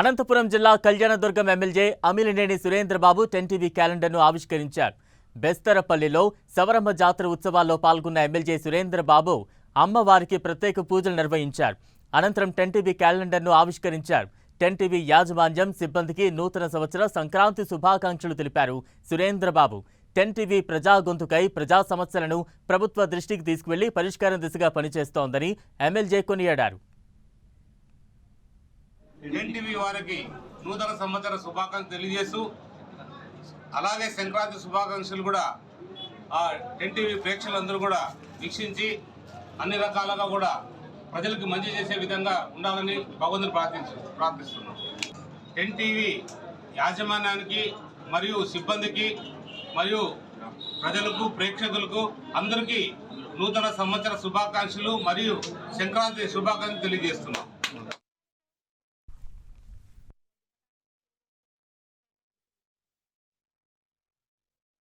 అనంతపురం జిల్లా Kalyandurg MLA Amilineni Surendra Babu 10 TV క్యాలెండర్ను ఆవిష్కరించారు. బెస్తరపల్లిలో సవరమ్మ జాతర ఉత్సవాల్లో పాల్గొన్న ఎమ్మెల్యే సురేంద్రబాబు అమ్మవారికి ప్రత్యేక పూజలు నిర్వహించారు. అనంతరం 10 టీవీ క్యాలెండర్ను ఆవిష్కరించారు. 10 టీవీ యాజమాన్యం సిబ్బందికి నూతన సంవత్సర సంక్రాంతి శుభాకాంక్షలు తెలిపారు సురేంద్రబాబు. 10 టీవీ ప్రజా గొంతుకై ప్రజా సమస్యలను ప్రభుత్వ దృష్టికి తీసుకువెళ్లి పరిష్కారం దిశగా పనిచేస్తోందని ఎమ్మెల్యే కొనియాడారు. 10 టీవీ వారికి నూతన సంవత్సర శుభాకాంక్షలు తెలియజేస్తూ అలాగే సంక్రాంతి శుభాకాంక్షలు కూడా 10 టీవీ ప్రేక్షకులందరూ కూడా వీక్షించి అన్ని రకాలుగా కూడా ప్రజలకు మంచి చేసే విధంగా ఉండాలని భగవంతుని ప్రార్థిస్తున్నాం. 10 టీవీ యాజమాన్యానికి మరియు సిబ్బందికి మరియు ప్రజలకు ప్రేక్షకులకు అందరికీ నూతన సంవత్సర శుభాకాంక్షలు మరియు సంక్రాంతి శుభాకాంక్షలు తెలియజేస్తున్నాం.